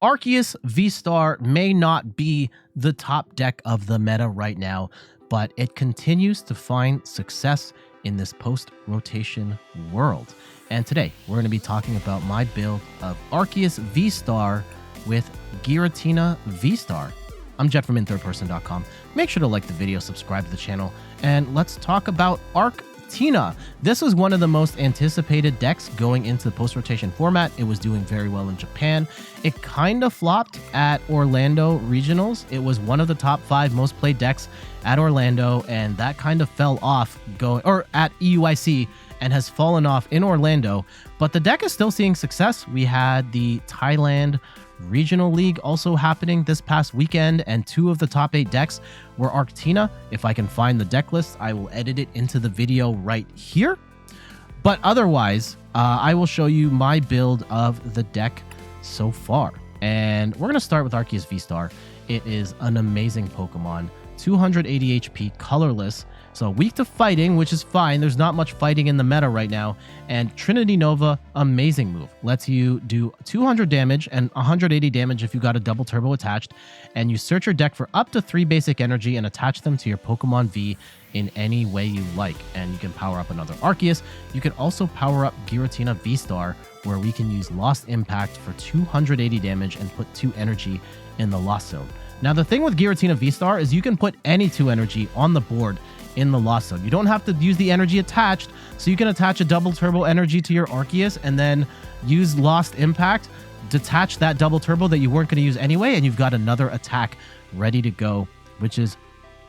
Arceus VSTAR may not be the top deck of the meta right now, but it continues to find success in this post-rotation world. And today, we're going to be talking about my build of Arceus VSTAR with Giratina VSTAR. I'm Jet from inthirdperson.com. Make sure to like the video, subscribe to the channel, and let's talk about Arcetina. This is one of the most anticipated decks going into the post-rotation format. It was doing very well in Japan. It kind of flopped at Orlando Regionals. It was one of the top 5 most played decks at Orlando, and that kind of fell off at EUIC and has fallen off in Orlando. But the deck is still seeing success. We had the Thailand Regional League also happening this past weekend, and 2 of the top 8 decks were Arcetina. If I can find the deck list, I will edit it into the video right here. But otherwise, I will show you my build of the deck so far. And we're going to start with Arceus VSTAR. It is an amazing Pokemon, 280 HP, colorless, so weak to fighting, which is fine. There's not much fighting in the meta right now. And Trinity Nova, amazing move. Lets you do 200 damage and 180 damage if you got a double turbo attached. And you search your deck for up to 3 basic energy and attach them to your Pokemon V in any way you like. And you can power up another Arceus. You can also power up Giratina VSTAR, where we can use Lost Impact for 280 damage and put 2 energy in the Lost Zone. Now, the thing with Giratina VSTAR is you can put any 2 energy on the board in the Lost Zone. You don't have to use the energy attached, so you can attach a double turbo energy to your Arceus and then use Lost Impact, detach that double turbo that you weren't going to use anyway, and you've got another attack ready to go, which is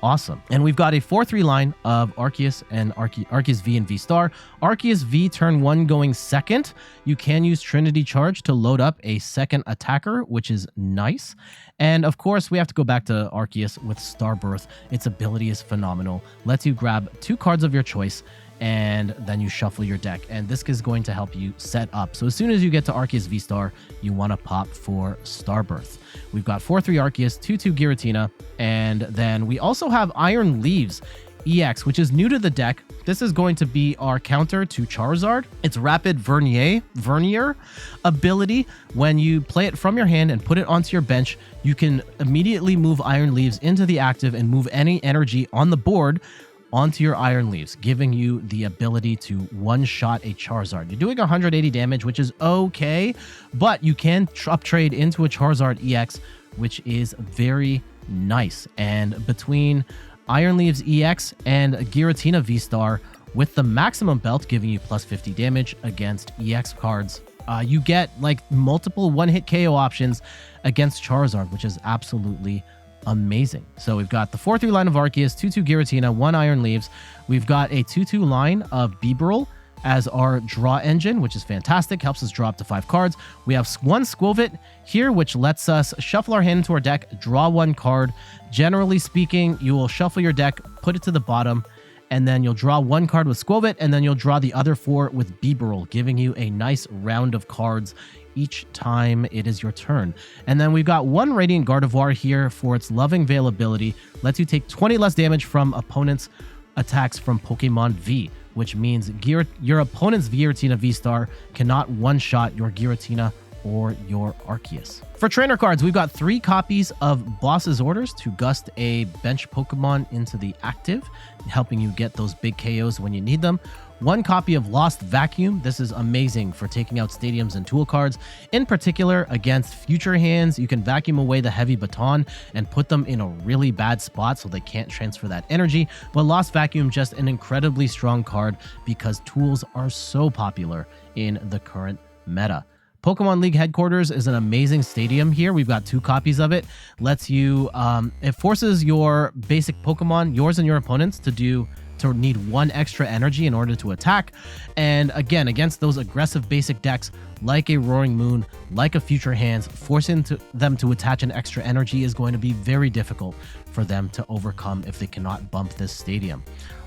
awesome. And we've got a 4-3 line of Arceus and Arceus V and VSTAR. Arceus V turn 1 going second. You can use Trinity Charge to load up a second attacker, which is nice. And of course, we have to go back to Arceus with Starbirth. Its ability is phenomenal. Lets you grab 2 cards of your choice, and then you shuffle your deck. And this is going to help you set up. So as soon as you get to Arceus VSTAR, you want to pop for Starbirth. We've got 4-3 Arceus, 2-2 Giratina, and then we also have Iron Leaves EX, which is new to the deck. This is going to be our counter to Charizard. It's Rapid Vernier ability. When you play it from your hand and put it onto your bench, you can immediately move Iron Leaves into the active and move any energy on the board onto your Iron Leaves, giving you the ability to one-shot a Charizard. You're doing 180 damage, which is okay, but you can uptrade into a Charizard EX, which is very nice. And between Iron Leaves EX and Giratina VSTAR, with the Maximum Belt giving you plus 50 damage against EX cards, you get like multiple one-hit KO options against Charizard, which is absolutely amazing. So we've got the 4-3 line of Arceus, 2-2 Giratina, 1 Iron Leaves. We've got a 2-2 line of Bibarel as our draw engine, which is fantastic. Helps us draw up to 5 cards. We have 1 Skwovet here, which lets us shuffle our hand into our deck, draw 1 card. Generally speaking, you will shuffle your deck, put it to the bottom, and then you'll draw 1 card with Skwovet, and then you'll draw the other 4 with Bibarel, giving you a nice round of cards each time it is your turn. And then we've got 1 Radiant Gardevoir here for its Loving Veil ability. Lets you take 20 less damage from opponents' attacks from Pokemon V, which means your opponent's Giratina VSTAR cannot one-shot your Giratina or your Arceus. For trainer cards, we've got 3 copies of Boss's Orders to gust a bench Pokemon into the active, helping you get those big KOs when you need them. 1 copy of Lost Vacuum. This is amazing for taking out stadiums and tool cards. In particular, against future hands, you can vacuum away the heavy baton and put them in a really bad spot so they can't transfer that energy. But Lost Vacuum, just an incredibly strong card because tools are so popular in the current meta. Pokemon League Headquarters is an amazing stadium here. We've got 2 copies of it. Lets you, it forces your basic Pokemon, yours and your opponents, to need 1 extra energy in order to attack. And again, against those aggressive basic decks like a Roaring Moon, like a Future Hands, forcing them to attach an extra energy is going to be very difficult for them to overcome if they cannot bump this stadium.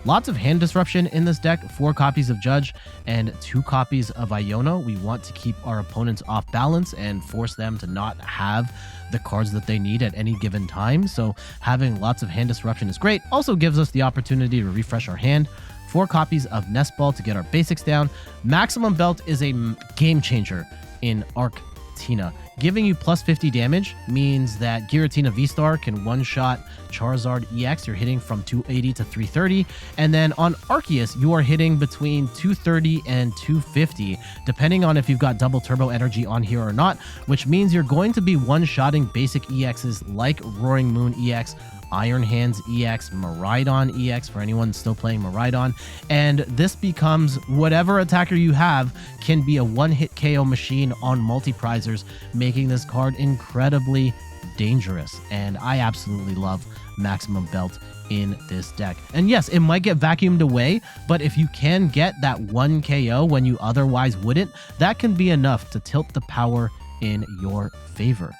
Lots of hand disruption in this deck, 4 copies of Judge and 2 copies of Iono. We want to keep our opponents off balance and force them to not have the cards that they need at any given time. So having lots of hand disruption is great. Also gives us the opportunity to refresh our hand. 4 copies of Nest Ball to get our basics down. Maximum Belt is a game changer in Arcetina. Giratina. Giving you plus 50 damage means that Giratina V-STAR can one-shot Charizard EX. You're hitting from 280 to 330. And then on Arceus, you are hitting between 230 and 250, depending on if you've got double turbo energy on here or not, which means you're going to be one-shotting basic EXs like Roaring Moon EX, Iron Hands EX, Miraidon EX for anyone still playing Miraidon, and this becomes whatever attacker you have can be a one-hit KO machine on multi-prizers, making this card incredibly dangerous. And I absolutely love Maximum Belt in this deck. And yes, it might get vacuumed away, but if you can get that one KO when you otherwise wouldn't, that can be enough to tilt the power in your favor.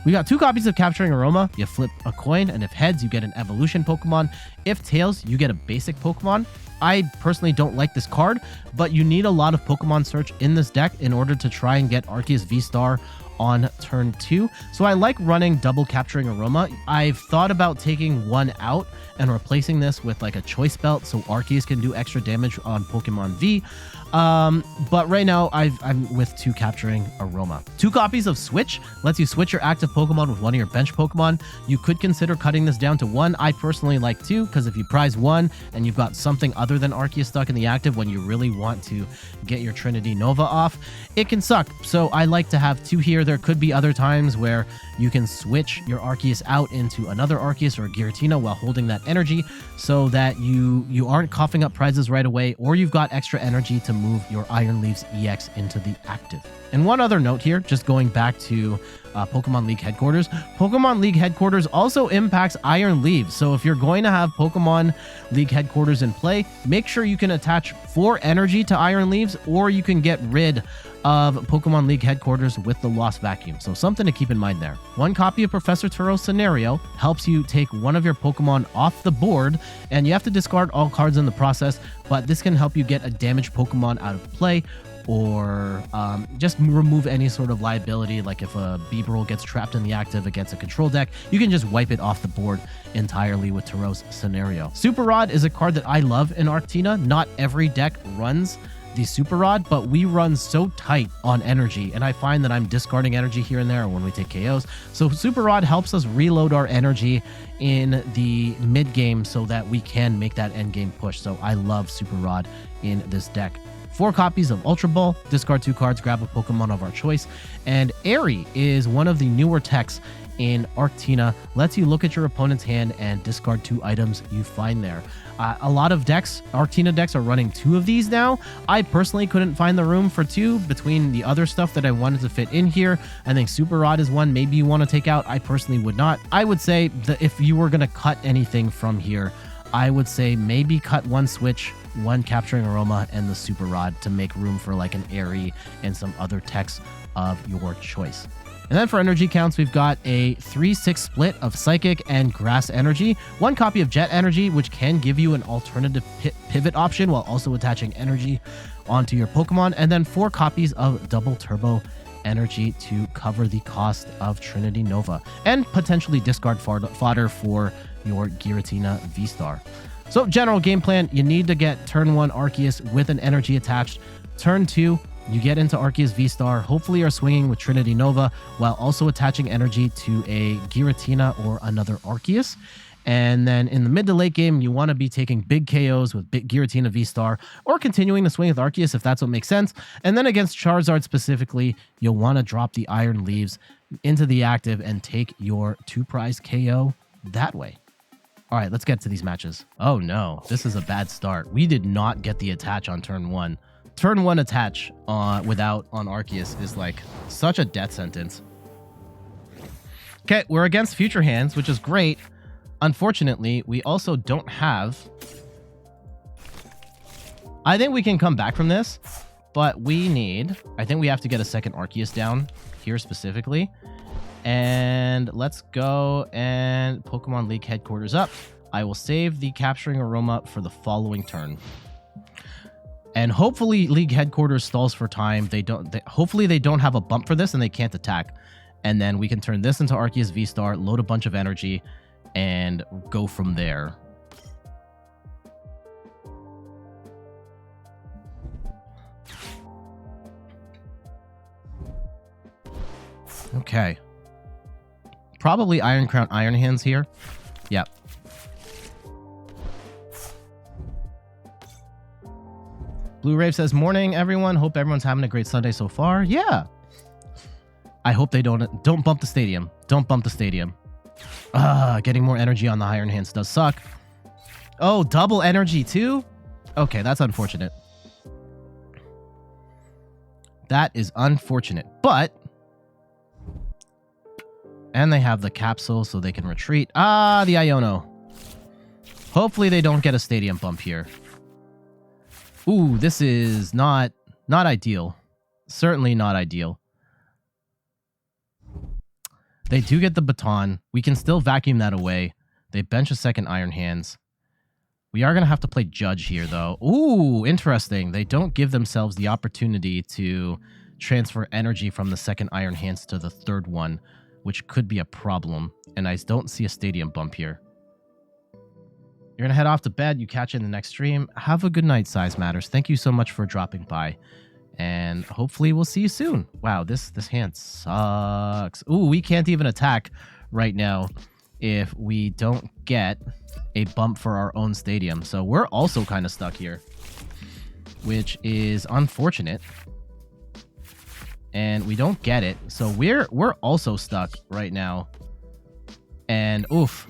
We got 2 copies of Capturing Aroma. You flip a coin, and if heads, you get an evolution Pokemon. If tails, you get a basic Pokemon. I personally don't like this card, but you need a lot of Pokemon search in this deck in order to try and get Arceus V-STAR on turn 2. So I like running double Capturing Aroma. I've thought about taking one out and replacing this with like a choice belt so Arceus can do extra damage on Pokemon V. But right now I'm with 2 Capturing Aroma. 2 copies of Switch lets you switch your active Pokemon with one of your bench Pokemon. You could consider cutting this down to 1. I personally like 2 because if you prize 1 and you've got something other than Arceus stuck in the active when you really want to get your Trinity Nova off, it can suck. So I like to have 2 here. There could be other times where you can switch your Arceus out into another Arceus or a Giratina while holding that energy so that you aren't coughing up prizes right away, or you've got extra energy to move your Iron Leaves EX into the active. And one other note here, just going back to Pokemon League Headquarters. Pokemon League Headquarters also impacts Iron Leaves. So if you're going to have Pokemon League Headquarters in play, make sure you can attach 4 energy to Iron Leaves, or you can get rid of Pokemon League Headquarters with the Lost Vacuum. So something to keep in mind there. 1 copy of Professor Turo's Scenario helps you take one of your Pokemon off the board, and you have to discard all cards in the process, but this can help you get a damaged Pokemon out of play, or just remove any sort of liability. Like if a Bibarel gets trapped in the active against a control deck, you can just wipe it off the board entirely with Turo's Scenario. Super Rod is a card that I love in Arctina. Not every deck runs the Super Rod, but we run so tight on energy, and I find that I'm discarding energy here and there when we take KOs. So Super Rod helps us reload our energy in the mid game so that we can make that end game push. So I love Super Rod in this deck. 4 copies of Ultra Ball, discard 2 cards, grab a Pokemon of our choice. And Eri is one of the newer techs in Arctina, lets you look at your opponent's hand and discard 2 items you find there. A lot of decks, Arctina decks, are running 2 of these now. I personally couldn't find the room for 2 between the other stuff that I wanted to fit in here. I think Super Rod is one maybe you want to take out. I personally would not. I would say that if you were going to cut anything from here, I would say maybe cut 1 Switch, 1 Capturing Aroma, and the Super Rod to make room for like an Eri and some other techs of your choice. And then for energy counts, we've got a 3-6 split of Psychic and Grass Energy, 1 copy of Jet Energy, which can give you an alternative pivot option while also attaching energy onto your Pokemon, and then 4 copies of Double Turbo Energy to cover the cost of Trinity Nova, and potentially discard fodder for your Giratina V-STAR. So general game plan, you need to get turn 1 Arceus with an energy attached. Turn 2, you get into Arceus V-STAR, hopefully are swinging with Trinity Nova while also attaching energy to a Giratina or another Arceus. And then in the mid to late game, you want to be taking big KOs with Giratina V-STAR, or continuing to swing with Arceus if that's what makes sense. And then against Charizard specifically, you'll want to drop the Iron Leaves into the active and take your 2 prize KO that way. All right, let's get to these matches. Oh no, this is a bad start. We did not get the attach on turn 1. Turn 1 attach without on Arceus is like such a death sentence. Okay, we're against Future Hands, which is great. Unfortunately, we also don't have... I think we can come back from this, but we need... I think we have to get a second Arceus down here specifically. And let's go and Pokemon League Headquarters up. I will save the Capturing Aroma for the following turn. And hopefully League Headquarters stalls for time. Hopefully they don't have a bump for this and they can't attack. And then we can turn this into Arceus V-STAR, load a bunch of energy, and go from there. Okay. Probably Iron Crown, Iron Hands here. Yep. Blue Rave says, morning, everyone. Hope everyone's having a great Sunday so far. Yeah. I hope they don't bump the stadium. Don't bump the stadium. Getting more energy on the Iron Hands does suck. Oh, double energy too? Okay, that's unfortunate. That is unfortunate, but... And they have the capsule so they can retreat. Ah, the Iono. Hopefully they don't get a stadium bump here. Ooh, this is not ideal. Certainly not ideal. They do get the baton. We can still vacuum that away. They bench a second Iron Hands. We are going to have to play Judge here, though. Ooh, interesting. They don't give themselves the opportunity to transfer energy from the second Iron Hands to the third one, which could be a problem. And I don't see a stadium bump here. You're going to head off to bed. You catch in the next stream. Have a good night, Size Matters. Thank you so much for dropping by. And hopefully we'll see you soon. Wow, this hand sucks. Ooh, we can't even attack right now if we don't get a bump for our own stadium. So we're also kind of stuck here, which is unfortunate. And we don't get it. So we're also stuck right now. And oof.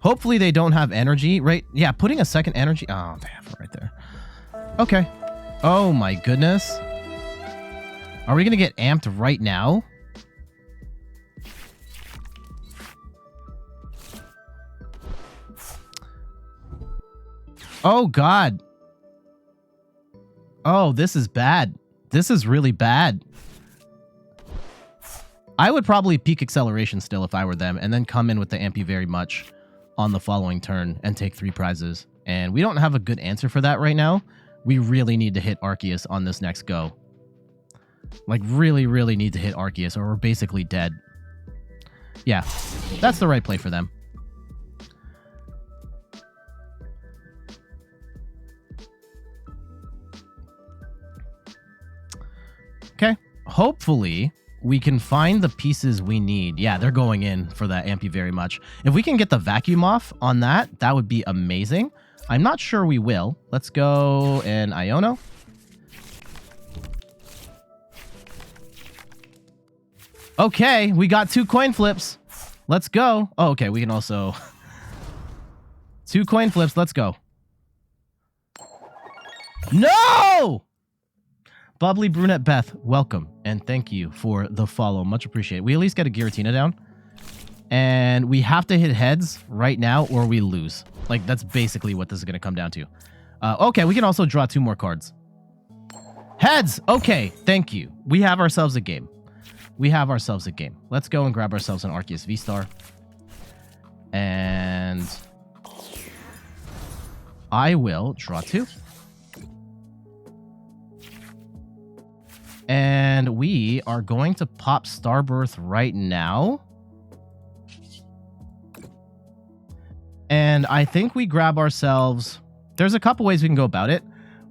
Hopefully they don't have energy, right? Yeah, putting a second energy. Oh, they have it right there. Okay. Oh my goodness. Are we going to get amped right now? Oh God. Oh, this is bad. This is really bad. I would probably peak acceleration still if I were them, and then come in with the Ampy very much on the following turn and take 3 prizes. And we don't have a good answer for that right now. We really need to hit Arceus on this next go. Like, really, really need to hit Arceus, or we're basically dead. Yeah, that's the right play for them. Okay, hopefully we can find the pieces we need. Yeah, they're going in for that Ampy very much. If we can get the vacuum off on that, that would be amazing. I'm not sure we will. Let's go and Iono. Okay, we got 2 coin flips. Let's go. Oh, okay, we can also... 2 coin flips, let's go. No! Bubbly Brunette Beth, welcome, and thank you for the follow. Much appreciated. We at least get a Giratina down. And we have to hit heads right now or we lose. Like, that's basically what this is going to come down to. Okay, we can also draw 2 more cards. Heads! Okay, thank you. We have ourselves a game. We have ourselves a game. Let's go and grab ourselves an Arceus V-Star. And I will draw 2. And we are going to pop Starbirth right now. And I think we grab ourselves... There's a couple ways we can go about it.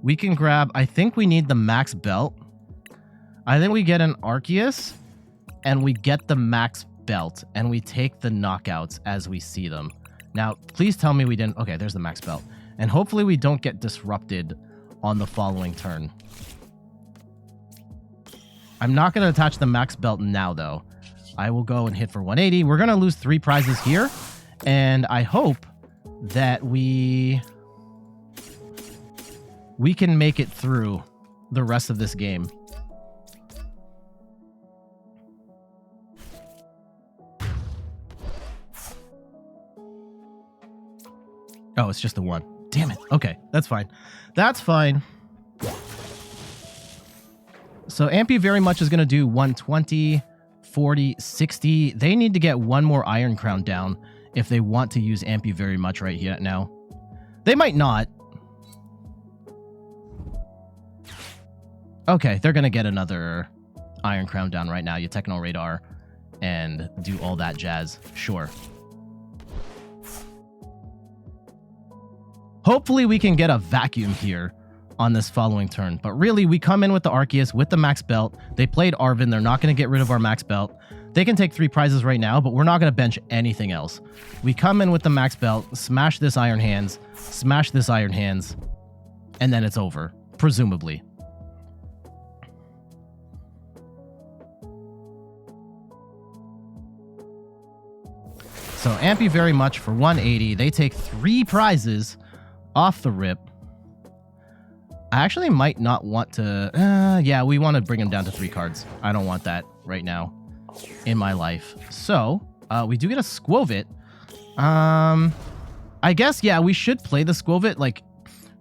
We can grab... I think we need the Max Belt. I think we get an Arceus. And we get the Max Belt. And we take the knockouts as we see them. Now, please tell me we didn't... Okay, there's the Max Belt. And hopefully we don't get disrupted on the following turn. I'm not going to attach the Max Belt now, though. I will go and hit for 180. We're going to lose 3 prizes here. And I hope that we can make it through the rest of this game. Oh, it's just the 1. Damn it. Okay, that's fine. That's fine. So Ampy very much is going to do 120, 40, 60. They need to get 1 more Iron Crown down if they want to use Ampy very much right here now. They might not. Okay, they're going to get another Iron Crown down right now. You Techno Radar and do all that jazz. Sure. Hopefully we can get a vacuum here on this following turn. But really, we come in with the Arceus with the max belt. They played Arven. They're not going to get rid of our max belt. They can take 3 prizes right now, but we're not going to bench anything else. We come in with the max belt, smash this Iron Hands, smash this Iron Hands, and then it's over, presumably. So Ampy very much for 180. They take 3 prizes off the rip. I actually might not want to... yeah, we want to bring him down to 3 cards. I don't want that right now in my life. So, we do get a Skwovet. I guess, yeah, we should play the Skwovet. Like,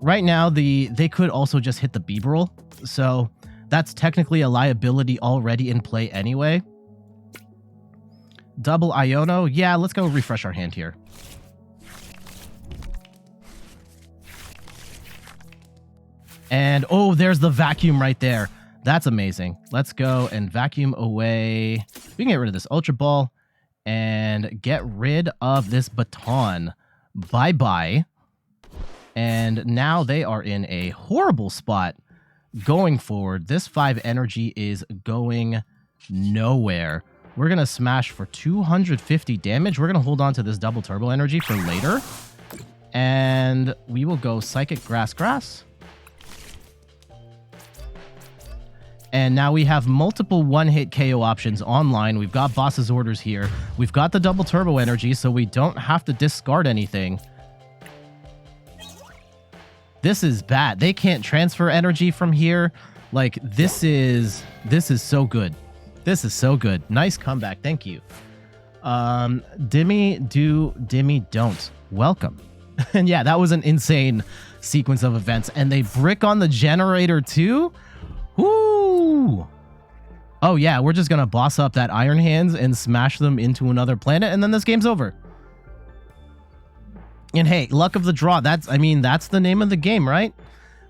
right now, they could also just hit the Bibarel. So, that's technically a liability already in play anyway. Double Iono. Yeah, let's go refresh our hand here. And, oh, there's the vacuum right there. That's amazing. Let's go and vacuum away. We can get rid of this Ultra Ball and get rid of this Baton. Bye-bye. And now they are in a horrible spot going forward. This 5 energy is going nowhere. We're going to smash for 250 damage. We're going to hold on to this double turbo energy for later. And we will go Psychic Grass. And now we have multiple one-hit KO options online. We've got Boss's Orders here. We've got the double turbo energy, so we don't have to discard anything. This is bad. They can't transfer energy from here. Like, this is so good. This is so good. Nice comeback. Thank you. Dimmy do, Dimmy don't. Welcome. And yeah, that was an insane sequence of events. And they brick on the generator too? Woo! Oh yeah, we're just gonna boss up that Iron Hands and smash them into another planet, and then this game's over. And hey, luck of the draw. That's the name of the game, right?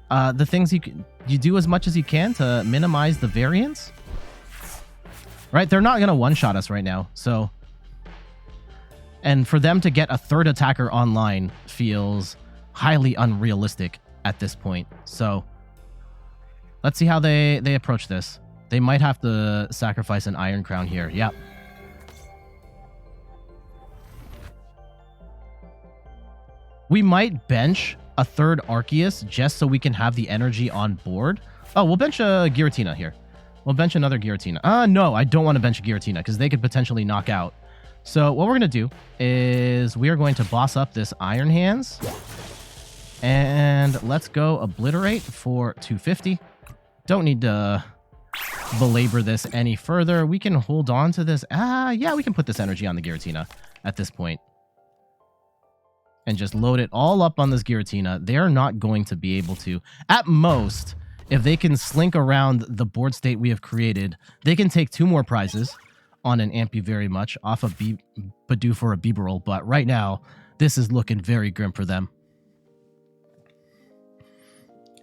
The things you do as much as you can to minimize the variance. Right? They're not gonna one-shot us right now, so. And for them to get a 3rd attacker online feels highly unrealistic at this point. So let's see how they approach this. They might have to sacrifice an Iron Crown here. Yep. We might bench a 3rd Arceus just so we can have the energy on board. Oh, we'll bench a Giratina here. We'll bench another Giratina. No, I don't want to bench a Giratina because they could potentially knock out. So what we're going to do is we are going to boss up this Iron Hands. And let's go Obliterate for 250. Don't need to belabor this any further. We can hold on to this. Yeah, we can put this energy on the Giratina at this point. And just load it all up on this Giratina. They're not going to be able to. At most, if they can slink around the board state we have created, they can take 2 more prizes on an Ampy very much off of Bidoof or a Bibarel. But right now, this is looking very grim for them.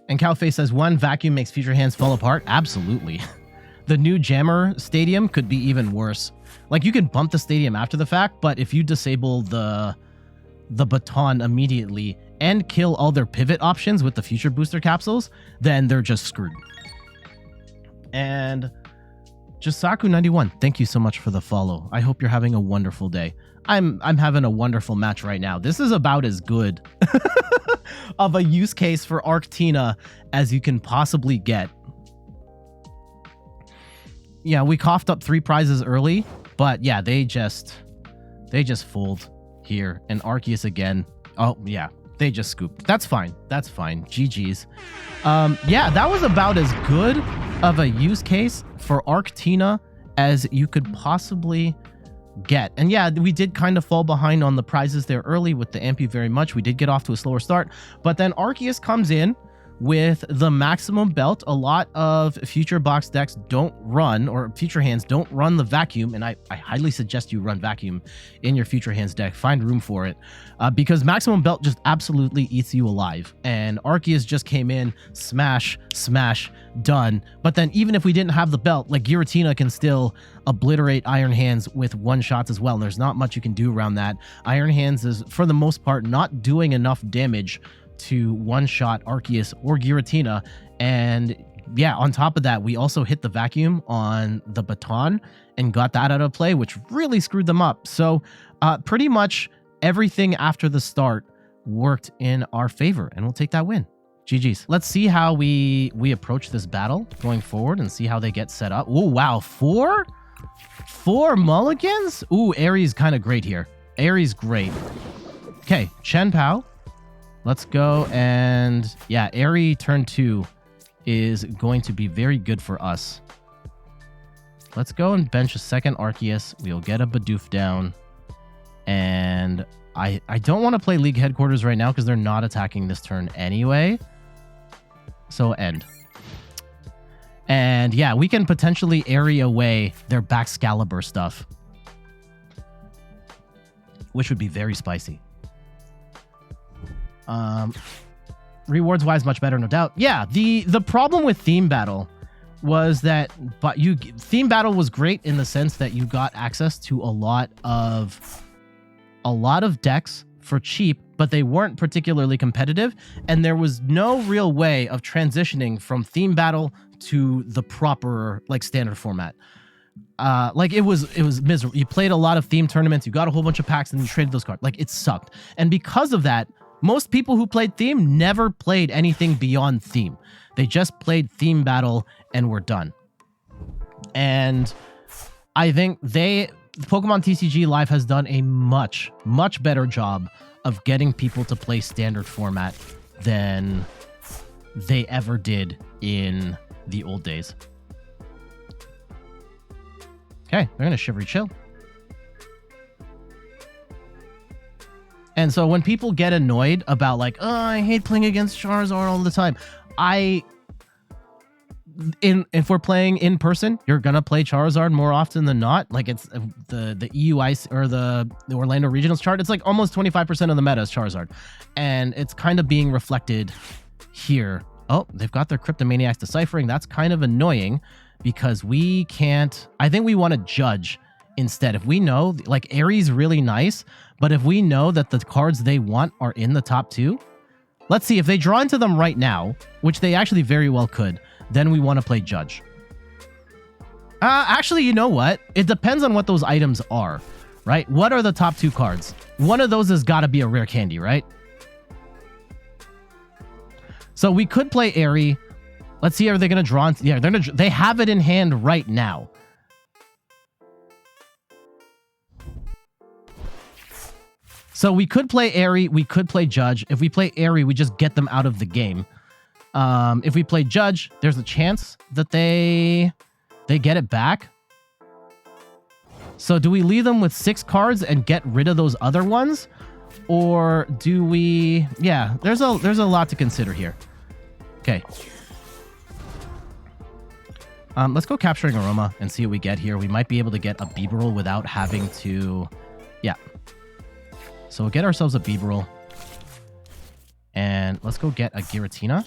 And Cowface says, 1 vacuum makes future hands fall apart. Absolutely. The new Jammer Stadium could be even worse. Like, you can bump the stadium after the fact, but if you disable the Baton immediately and kill all their pivot options with the future booster capsules, then they're just screwed. And Jisaku91, thank you so much for the follow. I hope you're having a wonderful day. I'm having a wonderful match right now. This is about as good of a use case for Arctina as you can possibly get. Yeah, we coughed up 3 prizes early, but yeah, they just fold here. And Arceus again. Oh yeah, they just scooped. That's fine. That's fine. GG's. Yeah, that was about as good of a use case for Arctina as you could possibly get. And yeah, we did kind of fall behind on the prizes there early with the Ampy very much. We did get off to a slower start, but then Arceus comes in with the Maximum Belt. A lot of future box decks don't run, or future hands don't run the vacuum, and I highly suggest you run vacuum in your future hands deck. Find room for it, because Maximum Belt just absolutely eats you alive. And Arceus just came in, smash, smash, done. But then even if we didn't have the belt, like Giratina can still obliterate Iron Hands with 1-shots as well. And there's not much you can do around that. Iron Hands is, for the most part, not doing enough damage to one-shot Arceus or Giratina. And yeah, on top of that, we also hit the vacuum on the baton and got that out of play, which really screwed them up. So pretty much everything after the start worked in our favor, and we'll take that win. GG's. Let's see how we approach this battle going forward and see how they get set up. Oh, wow. Four mulligans? Ooh, Eri's kind of great here. Eri's great. Okay, Chen-Pao. Let's go. And yeah, Eri turn 2 is going to be very good for us. Let's go and bench a second Arceus. We'll get a Bidoof down. And I don't want to play League Headquarters right now because they're not attacking this turn anyway. So end. And yeah, we can potentially area away their Baxcalibur stuff, which would be very spicy. Rewards wise, much better, no doubt. Yeah, the problem with Theme Battle was that, Theme Battle was great in the sense that you got access to a lot of decks for cheap, but they weren't particularly competitive, and there was no real way of transitioning from Theme Battle to the proper like standard format. Like it was miserable. You played a lot of theme tournaments, you got a whole bunch of packs, and you traded those cards. Like it sucked. And because of that, most people who played theme never played anything beyond theme. They just played Theme Battle and were done. And I think Pokemon TCG Live has done a much better job of getting people to play standard format than they ever did in the old days. Okay, they're gonna Shivery Chill. And so when people get annoyed about like, oh, I hate playing against Charizard all the time, if we're playing in person, you're gonna play Charizard more often than not. Like it's the EUI or the Orlando Regionals chart, it's like almost 25% of the meta is Charizard, and it's kind of being reflected here. Oh, they've got their Cryptomaniacs deciphering. That's kind of annoying because we can't. I think we want to Judge instead. If we know, like Eri's really nice, but if we know that the cards they want are in the top 2, let's see if they draw into them right now, which they actually very well could. Then we want to play Judge. Actually, you know what? It depends on what those items are, right? What are the top 2 cards? One of those has got to be a rare candy, right? So we could play Eri. Let's see, are they going to draw? Yeah, they have it in hand right now. So we could play Eri. We could play Judge. If we play Eri, we just get them out of the game. If we play Judge, there's a chance that they get it back. So do we leave them with 6 cards and get rid of those other ones? Or do we... Yeah, there's a lot to consider here. Okay. Let's go Capturing Aroma and see what we get here. We might be able to get a Bibarel without having to... Yeah. So we'll get ourselves a Bibarel. And let's go get a Giratina.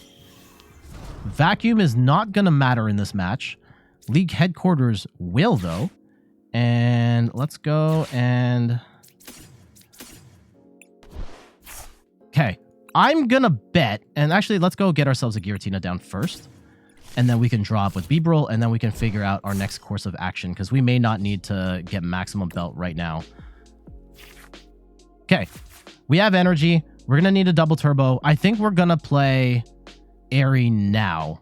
Vacuum is not going to matter in this match. League Headquarters will, though. And let's go and... Okay. I'm going to bet... And actually, let's go get ourselves a Giratina down first. And then we can draw up with Bibarel, and then we can figure out our next course of action, because we may not need to get Maximum Belt right now. Okay. We have energy. We're going to need a double turbo. I think we're going to play Eri now.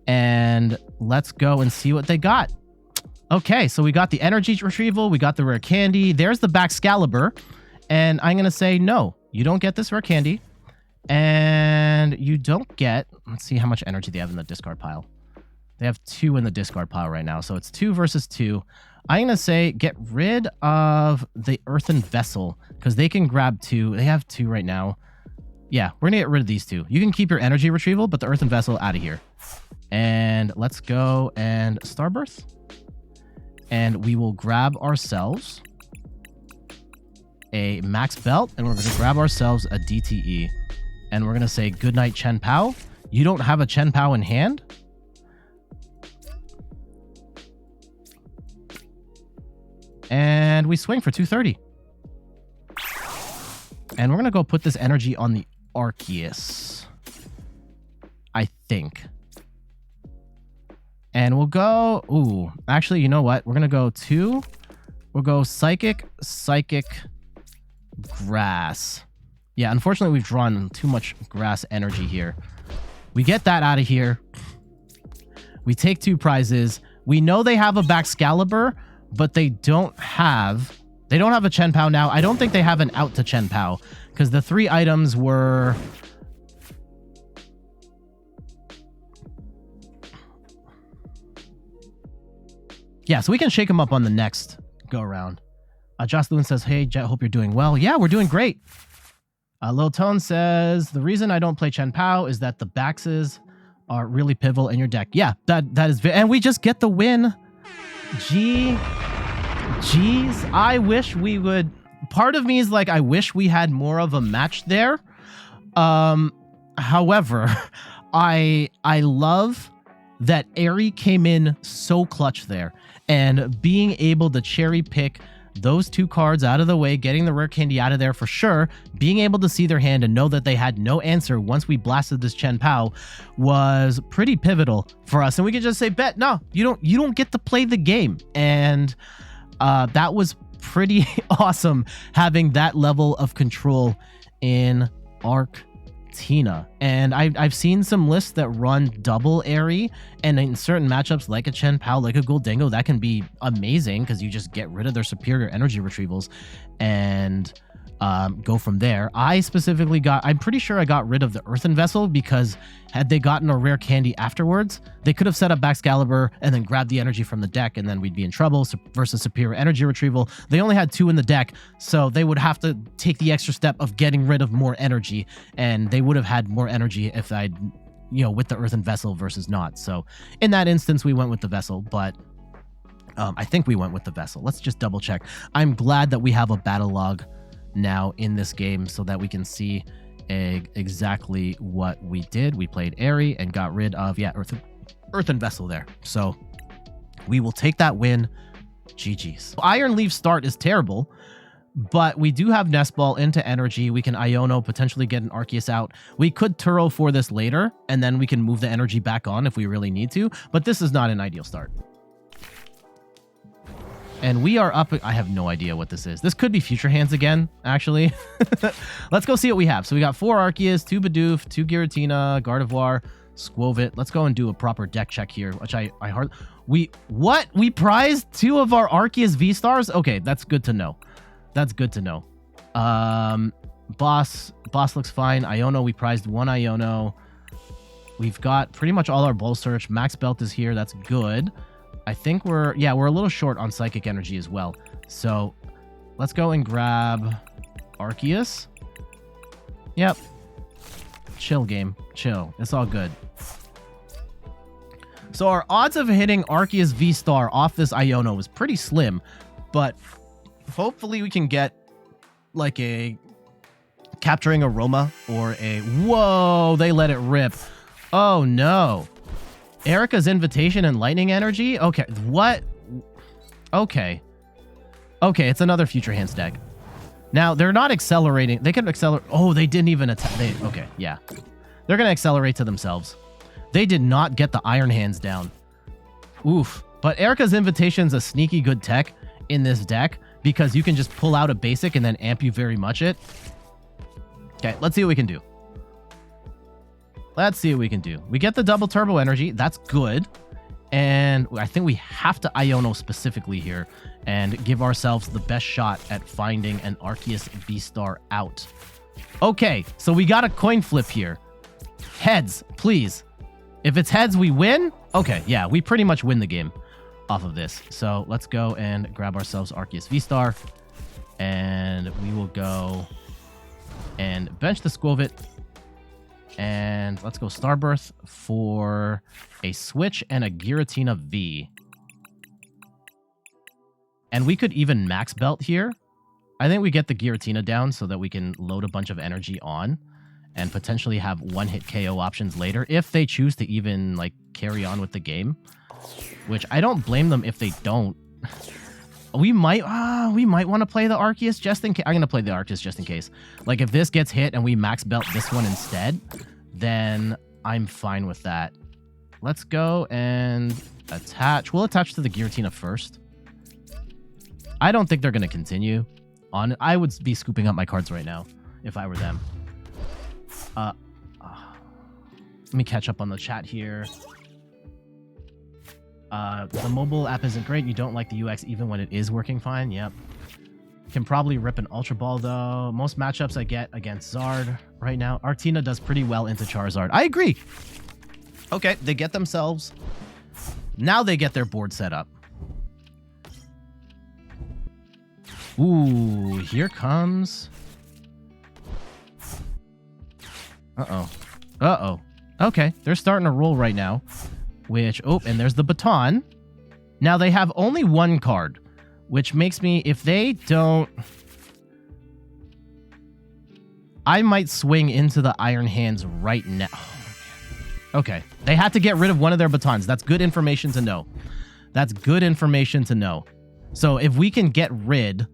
And let's go and see what they got. Okay, so we got the energy retrieval. We got the rare candy. There's the Baxcalibur. And I'm going to say, no, you don't get this rare candy. And you don't get... Let's see how much energy they have in the discard pile. They have 2 in the discard pile right now. So it's 2 versus 2. I'm going to say get rid of the Earthen Vessel, because they can grab 2. They have 2 right now. Yeah, we're going to get rid of these 2. You can keep your energy retrieval, but the Earthen Vessel out of here. And let's go and Starbirth. And we will grab ourselves a Max Belt, and we're going to grab ourselves a DTE. And we're going to say, goodnight, Chen-Pao. You don't have a Chen-Pao in hand? And we swing for 230. And we're going to go put this energy on the Arceus, I think. And we'll go... Ooh, actually, you know what? We're going to go 2. We'll go Psychic, Psychic, Grass. Yeah, unfortunately, we've drawn too much Grass energy here. We get that out of here. We take 2 prizes. We know they have a Baxcalibur, but they don't have a Chen-Pao now. I don't think they have an out to Chen-Pao, because the 3 items were... Yeah, so we can shake them up on the next go around. Josh Lewin says, hey, Jet, hope you're doing well. Yeah, we're doing great. Lil Tone says, the reason I don't play Chen-Pao is that the Baxes are really pivotal in your deck. Yeah, that is... And we just get the win. Jeez, I wish we would... Part of me is like, I wish we had more of a match there. However, I love that Eri came in so clutch there. And being able to cherry pick those 2 cards out of the way, getting the rare candy out of there for sure, being able to see their hand and know that they had no answer once we blasted this Chen-Pao was pretty pivotal for us. And we could just say, bet, no, you don't get to play the game. And that was pretty awesome, having that level of control in Arctina. And I've seen some lists that run double Eri, and in certain matchups like a Chen-Pao, like a Goldango, that can be amazing because you just get rid of their superior energy retrievals and go from there. I specifically I'm pretty sure I got rid of the Earthen Vessel, because had they gotten a rare candy afterwards, they could have set up Baxcalibur and then grabbed the energy from the deck, and then we'd be in trouble versus superior energy retrieval. They only had 2 in the deck, so they would have to take the extra step of getting rid of more energy, and they would have had more energy if I'd, with the Earthen Vessel versus not. So in that instance, we went with the Vessel, but I think we went with the Vessel. Let's just double check. I'm glad that we have a battle log now in this game so that we can see exactly what we did. We played Eri and got rid of, Earthen Vessel there. So we will take that win. GG's. Iron Leaf start is terrible, but we do have Nest Ball into energy. We can Iono, potentially get an Arceus out. We could Turo for this later, and then we can move the energy back on if we really need to, but this is not an ideal start. And we are up... I have no idea what this is. This could be Future Hands again, actually. Let's go see what we have. So we got 4 Arceus, 2 Bidoof, 2 Giratina, Gardevoir, Skwovet. Let's go and do a proper deck check here, which I hardly... What? We prized 2 of our Arceus V-Stars? Okay, that's good to know. That's good to know. Boss looks fine. Iono, we prized 1 Iono. We've got pretty much all our Bull Search. Max Belt is here. That's good. I think we're a little short on Psychic Energy as well. So let's go and grab Arceus. Yep. Chill, game. Chill. It's all good. So our odds of hitting Arceus V-Star off this Iono is pretty slim, but hopefully we can get like a Capturing Aroma or a... Whoa, they let it rip. Oh, no. Erica's Invitation and Lightning Energy? Okay, what? Okay. Okay, it's another Future Hands deck. Now, they're not accelerating. They can accelerate. Oh, they didn't even attack. Okay, yeah. They're going to accelerate to themselves. They did not get the Iron Hands down. Oof. But Erica's Invitation's a sneaky good tech in this deck because you can just pull out a basic and then amp you very much it. Okay, let's see what we can do. Let's see what we can do. We get the double turbo energy. That's good. And I think we have to Iono specifically here and give ourselves the best shot at finding an Arceus V-Star out. Okay, so we got a coin flip here. Heads, please. If it's heads, we win. Okay, yeah, we pretty much win the game off of this. So let's go and grab ourselves Arceus V-Star. And we will go and bench the Skwovet. And let's go Starbirth for a Switch and a Giratina V. And we could even Max Belt here. I think we get the Giratina down so that we can load a bunch of energy on and potentially have one-hit KO options later if they choose to even like carry on with the game. Which I don't blame them if they don't. We might want to play the Arceus just in case. I'm going to play the Arceus just in case. Like, if this gets hit and we max belt this one instead, then I'm fine with that. Let's go and attach. We'll attach to the Giratina first. I don't think they're going to continue on. I would be scooping up my cards right now if I were them. Let me catch up on the chat here. The mobile app isn't great. You don't like the UX even when it is working fine. Yep. Can probably rip an Ultra Ball, though. Most matchups I get against Zard right now. Artina does pretty well into Charizard. I agree. Okay, they get themselves... Now they get their board set up. Ooh, here comes... Uh-oh. Uh-oh. Okay, they're starting to roll right now. Which, oh, and there's the baton. Now they have only one card, which makes me, if they don't, I might swing into the Iron Hands right now. Oh, man. Okay, they had to get rid of one of their batons. That's good information to know. That's good information to know. So if we can get rid,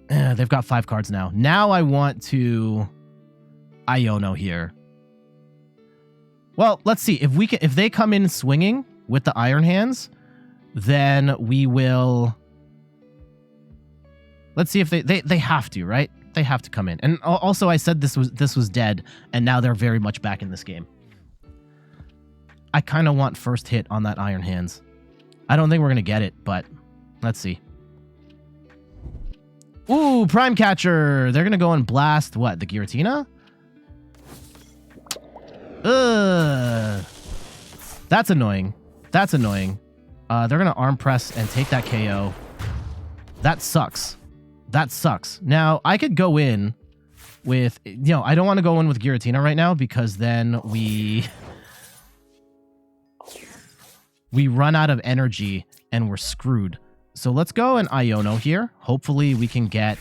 they've got 5 cards now. Now I want to Iono here. Well, let's see. If they come in swinging with the Iron Hands, then we will... Let's see if they have to, right? They have to come in. And also, I said this was dead, and now they're very much back in this game. I kind of want first hit on that Iron Hands. I don't think we're going to get it, but let's see. Ooh, Prime Catcher! They're going to go and blast, what, the Giratina? That's annoying. That's annoying. They're going to arm press and take that KO. That sucks. That sucks. Now, I could go in with... You know, I don't want to go in with Giratina right now because then we run out of energy and we're screwed. So let's go and Iono here. Hopefully we can get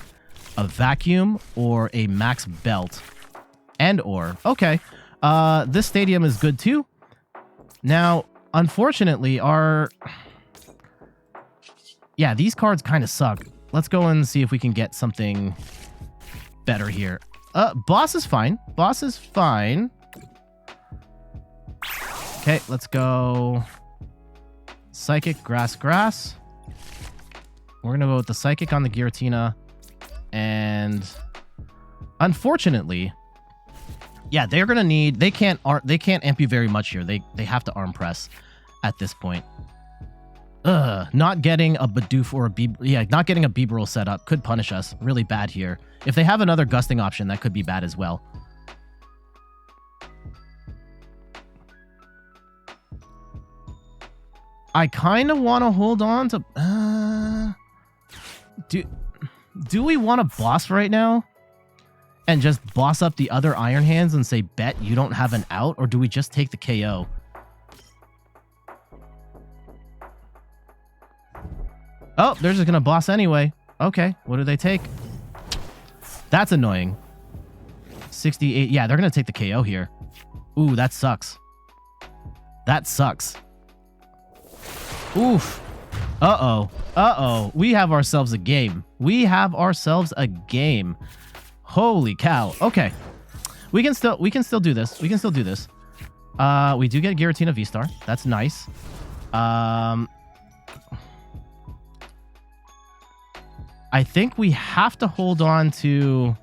a vacuum or a max belt. And or... Okay. This stadium is good too. Now, unfortunately, yeah, these cards kind of suck. Let's go and see if we can get something better here. Boss is fine. Boss is fine. Okay, let's go. Psychic, grass. We're gonna go with the Psychic on the Giratina. And unfortunately... Yeah, they're gonna need. They can't amp you very much here. They have to arm press at this point. Not getting a Bidoof or not getting a Bibarel set up could punish us really bad here. If they have another gusting option, that could be bad as well. I kind of want to hold on to. Do we want a boss right now? And just boss up the other Iron Hands and say, bet you don't have an out? Or do we just take the KO? Oh, they're just going to boss anyway. Okay, what do they take? That's annoying. 68. Yeah, they're going to take the KO here. Ooh, that sucks. That sucks. Oof. Uh-oh. Uh-oh. We have ourselves a game. We have ourselves a game. Holy cow. Okay. We can still do this. We can still do this. We do get Giratina V-Star. That's nice. I think we have to hold on to...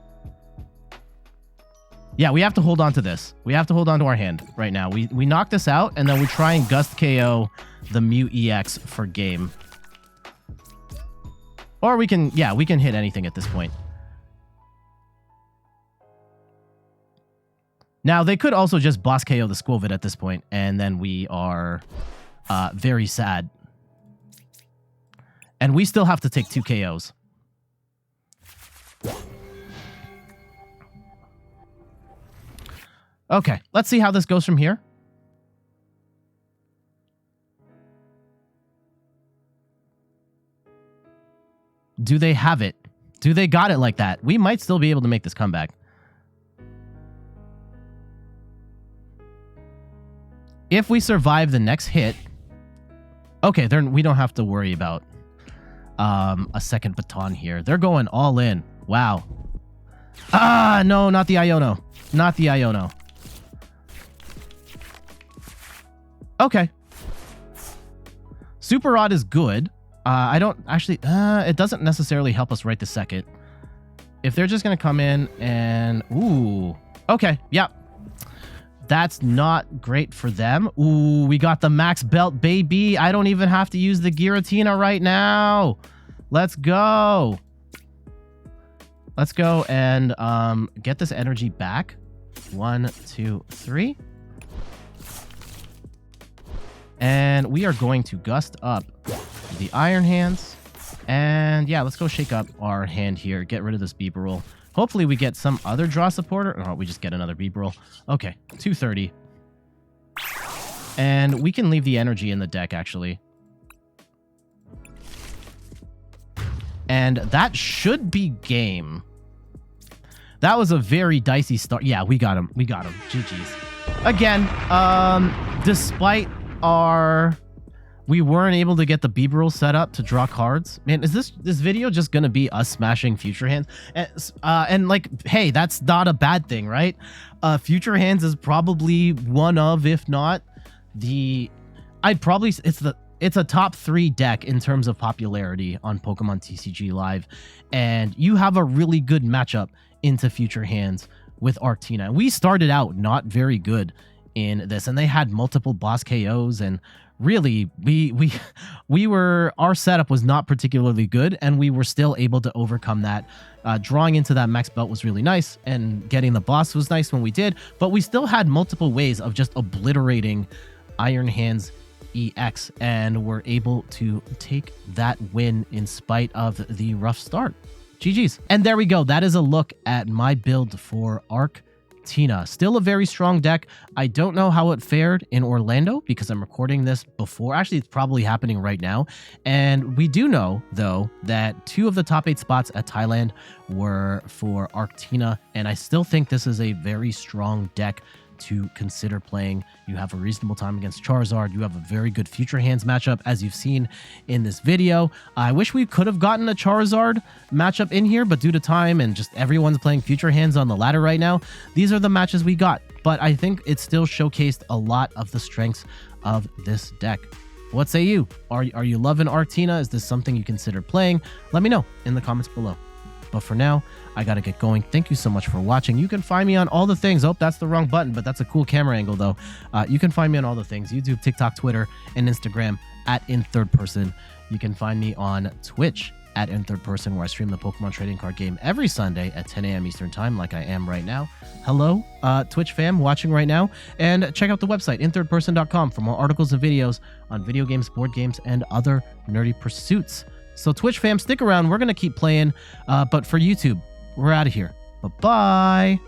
Yeah, we have to hold on to this. We have to hold on to our hand right now. We knock this out, and then we try and Gust KO the Mew EX for game. Or we can... Yeah, we can hit anything at this point. Now, they could also just boss KO the Skwovet at this point, and then we are very sad. And we still have to take 2 KOs. Okay, let's see how this goes from here. Do they have it? Do they got it like that? We might still be able to make this comeback. If we survive the next hit, Okay, we don't have to worry about a second baton here. They're going all in. Wow. Ah, no, not the Iono. Not the Iono. Okay. Super Rod is good. I don't actually... it doesn't necessarily help us right this second. If they're just going to come in and... Ooh. Okay, yeah. That's not great for them. Ooh, we got the Max Belt, baby. I don't even have to use the Giratina right now. Let's go. Let's go and get this energy back. 1, 2, 3. And we are going to gust up the Iron Hands. And yeah, let's go shake up our hand here. Get rid of this Bibarel. Hopefully we get some other draw supporter. Or we just get another Bibarel. Okay, 230. And we can leave the energy in the deck, actually. And that should be game. That was a very dicey start. Yeah, we got him. We got him. GG's. Again, despite our... We weren't able to get the Bibarel set up to draw cards. Man, is this video just going to be us smashing Future Hands? And like, hey, that's not a bad thing, right? Future Hands is probably one of, if not the... It's a top 3 deck in terms of popularity on Pokemon TCG Live. And you have a really good matchup into Future Hands with Arctina. We started out not very good in this, and they had multiple boss KOs, and really our setup was not particularly good, and we were still able to overcome that. Drawing into that max belt was really nice, and getting the boss was nice when we did, but we still had multiple ways of just obliterating Iron Hands EX, and were able to take that win in spite of the rough start. GG's. And there we go. That is a look at my build for Arctina. Still a very strong deck. I don't know how it fared in Orlando because I'm recording this before. Actually, it's probably happening right now. And we do know, though, that 2 of the top 8 spots at Thailand were for Arctina. And I still think this is a very strong deck to consider playing. You have a reasonable time against Charizard. You have a very good Future Hands matchup, as you've seen in this video. I wish we could have gotten a Charizard matchup in here, but due to time and just everyone's playing Future Hands on the ladder right now, these are the matches we got. But I think it still showcased a lot of the strengths of this deck. What say you? Are you loving Arctina? Is this something you consider playing? Let me know in the comments below. But for now, I gotta get going. Thank you so much for watching. You can find me on all the things. Oh, that's the wrong button, but that's a cool camera angle, though. You can find me on all the things: YouTube, TikTok, Twitter, and Instagram at @InThirdPerson. You can find me on Twitch at @InThirdPerson, where I stream the Pokemon trading card game every Sunday at 10 a.m. Eastern Time, like I am right now. Hello, Twitch fam watching right now. And check out the website, inthirdperson.com, for more articles and videos on video games, board games, and other nerdy pursuits. So Twitch fam, stick around. We're going to keep playing. But for YouTube, we're out of here. Bye-bye.